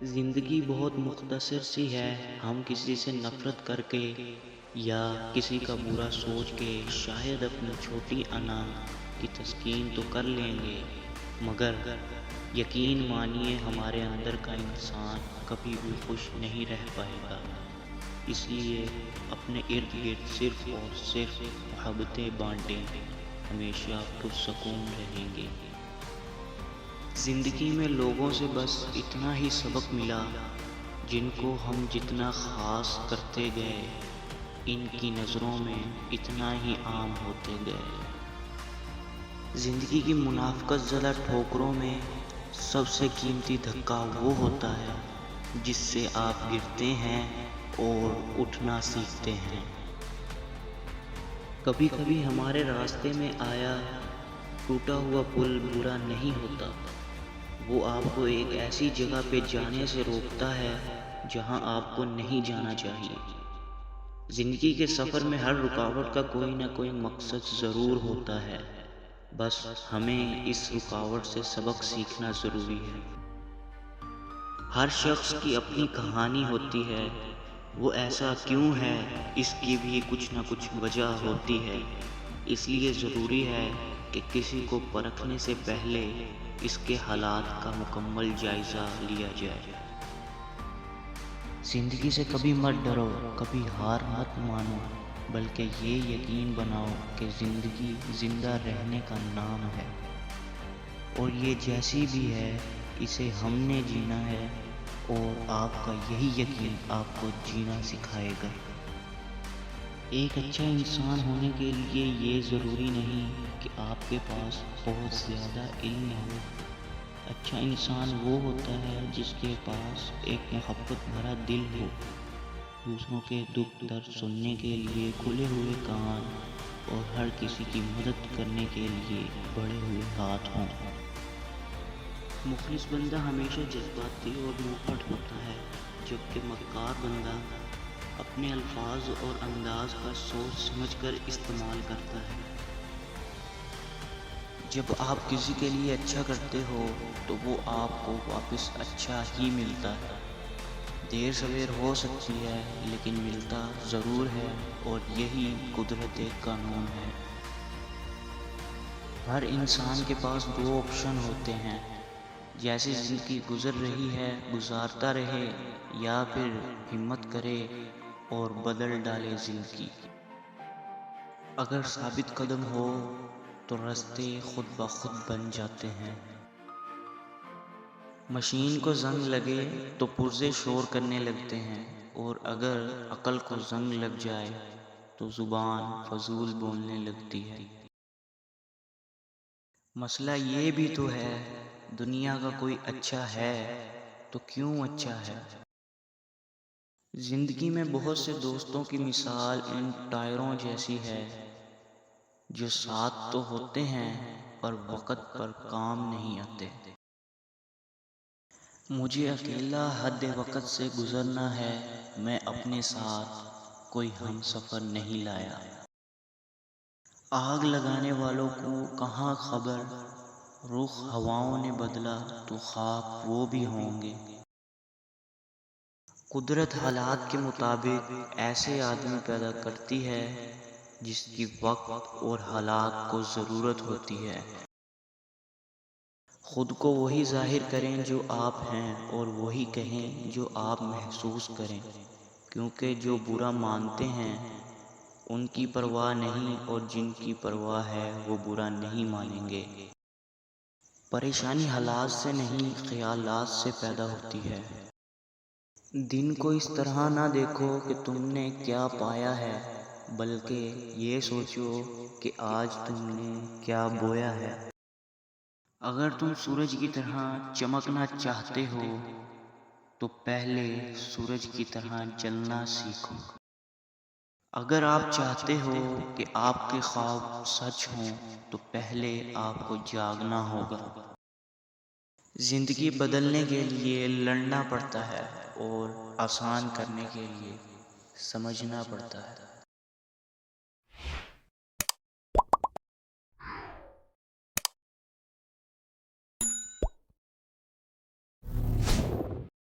زندگی بہت مختصر سی ہے، ہم کسی سے نفرت کر کے یا کسی کا برا سوچ کے شاید اپنی چھوٹی انا کی تسکین تو کر لیں گے، مگر یقین مانیے ہمارے اندر کا انسان کبھی بھی خوش نہیں رہ پائے گا۔ اس لیے اپنے ارد گرد صرف اور صرف محبتیں بانٹیں، ہمیشہ پرسکون رہیں گے۔ زندگی میں لوگوں سے بس اتنا ہی سبق ملا، جن کو ہم جتنا خاص کرتے گئے ان کی نظروں میں اتنا ہی عام ہوتے گئے۔ زندگی کی منافقت زدہ ٹھوکروں میں سب سے قیمتی دھکا وہ ہوتا ہے جس سے آپ گرتے ہیں اور اٹھنا سیکھتے ہیں۔ کبھی کبھی ہمارے راستے میں آیا ٹوٹا ہوا پل برا نہیں ہوتا، وہ آپ کو ایک ایسی جگہ پہ جانے سے روکتا ہے جہاں آپ کو نہیں جانا چاہیے۔ زندگی کے سفر میں ہر رکاوٹ کا کوئی نہ کوئی مقصد ضرور ہوتا ہے، بس ہمیں اس رکاوٹ سے سبق سیکھنا ضروری ہے۔ ہر شخص کی اپنی کہانی ہوتی ہے، وہ ایسا کیوں ہے اس کی بھی کچھ نہ کچھ وجہ ہوتی ہے، اس لیے ضروری ہے کہ کسی کو پرکھنے سے پہلے اس کے حالات کا مکمل جائزہ لیا جائے۔ زندگی سے کبھی مت ڈرو، کبھی ہار مت مانو، بلکہ یہ یقین بناؤ کہ زندگی زندہ رہنے کا نام ہے، اور یہ جیسی بھی ہے اسے ہم نے جینا ہے، اور آپ کا یہی یقین آپ کو جینا سکھائے گا۔ ایک اچھا انسان ہونے کے لیے یہ ضروری نہیں کہ آپ کے پاس بہت زیادہ علم ہو۔ اچھا انسان وہ ہوتا ہے جس کے پاس ایک محبت بھرا دل ہو، دوسروں کے دکھ درد سننے کے لیے کھلے ہوئے کان، اور ہر کسی کی مدد کرنے کے لیے بڑھے ہوئے ہاتھ ہوں۔ مخلص بندہ ہمیشہ جذباتی اور منفرد ہوتا ہے، جبکہ مکار بندہ اپنے الفاظ اور انداز کا سوچ سمجھ کر استعمال کرتا ہے۔ جب آپ کسی کے لیے اچھا کرتے ہو تو وہ آپ کو واپس اچھا ہی ملتا ہے۔ دیر سویر ہو سکتی ہے لیکن ملتا ضرور ہے، اور یہی قدرت قانون ہے۔ ہر انسان کے پاس دو آپشن ہوتے ہیں، جیسے زندگی گزر رہی ہے گزارتا رہے، یا پھر ہمت کرے اور بدل ڈالے زندگی۔ اگر ثابت قدم ہو تو راستے خود بخود بن جاتے ہیں۔ مشین کو زنگ لگے تو پرزے شور کرنے لگتے ہیں، اور اگر عقل کو زنگ لگ جائے تو زبان فضول بولنے لگتی ہے۔ مسئلہ یہ بھی تو ہے، دنیا کا کوئی اچھا ہے تو کیوں اچھا ہے؟ زندگی میں بہت سے دوستوں کی مثال ان ٹائروں جیسی ہے جو ساتھ تو ہوتے ہیں پر وقت پر کام نہیں آتے۔ مجھے اکیلا حد وقت سے گزرنا ہے، میں اپنے ساتھ کوئی ہم سفر نہیں لایا۔ آگ لگانے والوں کو کہاں خبر، رخ ہواؤں نے بدلا تو خاک وہ بھی ہوں گے۔ قدرت حالات کے مطابق ایسے آدمی پیدا کرتی ہے جس کی وقت اور حالات کو ضرورت ہوتی ہے۔ خود کو وہی ظاہر کریں جو آپ ہیں، اور وہی کہیں جو آپ محسوس کریں، کیونکہ جو برا مانتے ہیں ان کی پرواہ نہیں، اور جن کی پرواہ ہے وہ برا نہیں مانیں گے۔ پریشانی حالات سے نہیں خیالات سے پیدا ہوتی ہے۔ دن کو اس طرح نہ دیکھو کہ تم نے کیا پایا ہے، بلکہ یہ سوچو کہ آج تم نے کیا بویا ہے۔ اگر تم سورج کی طرح چمکنا چاہتے ہو تو پہلے سورج کی طرح جلنا سیکھو۔ اگر آپ چاہتے ہو کہ آپ کے خواب سچ ہوں تو پہلے آپ کو جاگنا ہوگا۔ زندگی بدلنے کے لیے لڑنا پڑتا ہے، اور آسان کرنے کے لیے سمجھنا پڑتا ہے۔